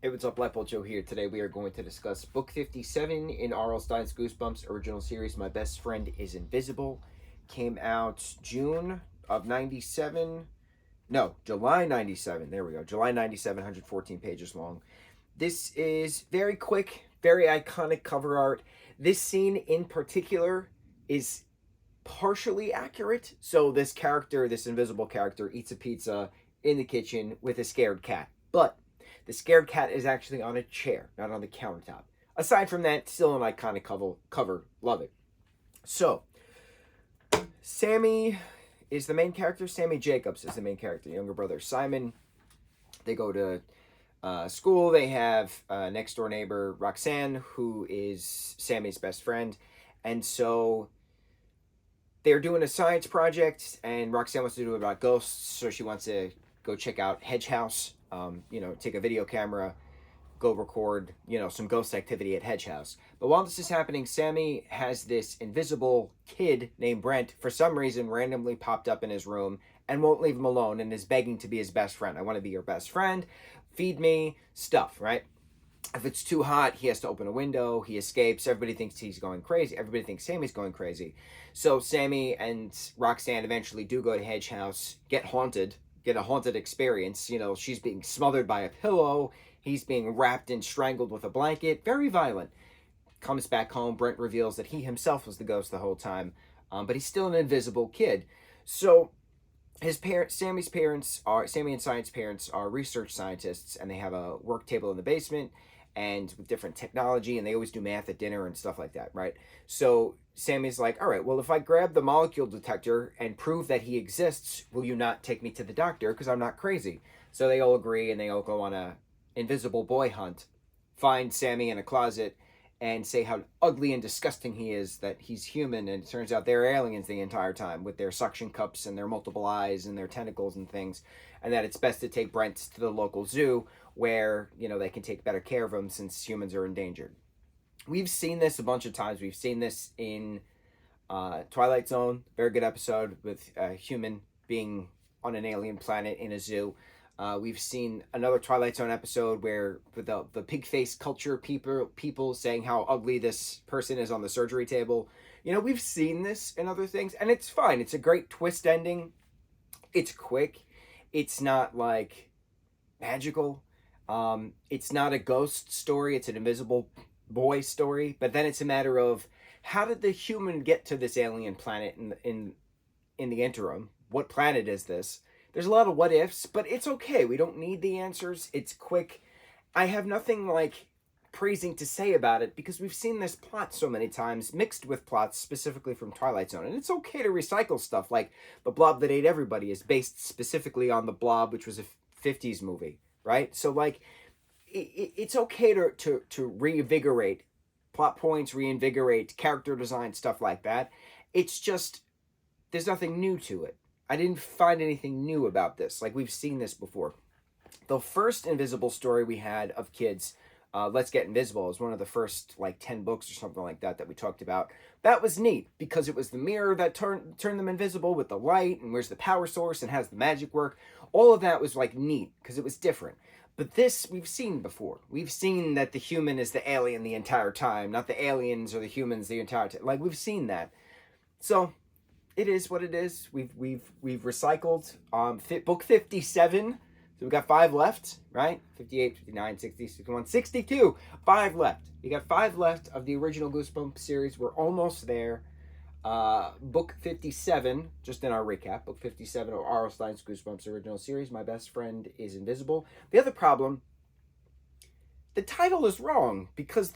Hey, what's up, lightboltjoe here. Today we are going to discuss book 57 in R.L. Stine's Goosebumps original series, My Best Friend is Invisible. Came out June of 97. No, July 97. There we go. July 97, 114 pages long. This is very quick, very iconic cover art. This scene in particular is partially accurate. So this character, this invisible character, eats a pizza in the kitchen with a scared cat. But the scared cat is actually on a chair, not on the countertop. Aside from that, still an iconic cover. Love it. So, Sammy is the main character. Sammy Jacobs is the main character. Younger brother Simon. They go to school. They have next door neighbor Roxanne, who is Sammy's best friend. And so they're doing a science project, and Roxanne wants to do it about ghosts. So she wants to go check out Hedge House. Take a video camera, go record, some ghost activity at Hedge House. But while this is happening, Sammy has this invisible kid named Brent, for some reason, randomly popped up in his room and won't leave him alone and is begging to be his best friend. I want to be your best friend. Feed me stuff, right? If it's too hot, he has to open a window. He escapes. Everybody thinks he's going crazy. Everybody thinks Sammy's going crazy. So Sammy and Roxanne eventually do go to Hedge House, get a haunted experience. She's being smothered by a pillow. He's being wrapped and strangled with a blanket. Very violent. Comes back home. Brent reveals that he himself was the ghost the whole time. But he's still an invisible kid. So Sammy and Science's parents are research scientists, and they have a work table in the basement and with different technology, and they always do math at dinner and stuff like that, right? So Sammy's like, all right, well, if I grab the molecule detector and prove that he exists, will you not take me to the doctor? Because I'm not crazy. So they all agree, and they all go on a invisible boy hunt, find Sammy in a closet, and say how ugly and disgusting he is, that he's human, and it turns out they're aliens the entire time with their suction cups and their multiple eyes and their tentacles and things, and that it's best to take Brent to the local zoo where, they can take better care of him since humans are endangered. We've seen this a bunch of times. We've seen this in Twilight Zone, very good episode with a human being on an alien planet in a zoo. We've seen another Twilight Zone episode where the pig face culture people saying how ugly this person is on the surgery table. We've seen this in other things, and it's fine. It's a great twist ending. It's quick. It's not like magical. It's not a ghost story. It's an invisible boy story. But then it's a matter of, how did the human get to this alien planet in the interim? What planet is this? There's a lot of what ifs, but it's okay. We don't need the answers. It's quick. I have nothing praising to say about it because we've seen this plot so many times mixed with plots specifically from Twilight Zone. And it's okay to recycle stuff, like The Blob That Ate Everybody is based specifically on The Blob, which was a 50s movie, right? So it's okay to reinvigorate plot points, reinvigorate character design, stuff like that. It's just, there's nothing new to it. I didn't find anything new about this. We've seen this before. The first Invisible story we had of kids, Let's Get Invisible, is one of the first 10 books or something like that we talked about. That was neat because it was the mirror that turned them invisible with the light, and where's the power source and has the magic work. All of that was neat because it was different. But this we've seen before. We've seen that the human is the alien the entire time, not the aliens or the humans the entire time. We've seen that. So it is what it is. We've recycled book 57. So we got 5 left, right? 58, 59, 60, 61, 62. 5 left. You got 5 left of the original Goosebumps series. We're almost there. Book 57, just in our recap, book 57 of R.L. Stine's Goosebumps original series, My Best Friend is Invisible. The other problem, the title is wrong because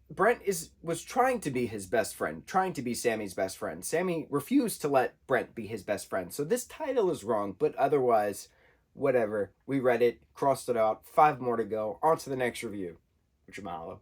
Brent was trying to be his best friend, trying to be Sammy's best friend. Sammy refused to let Brent be his best friend. So this title is wrong, but otherwise, whatever. We read it, crossed it out, 5 more to go. On to the next review. Mucho mahalo.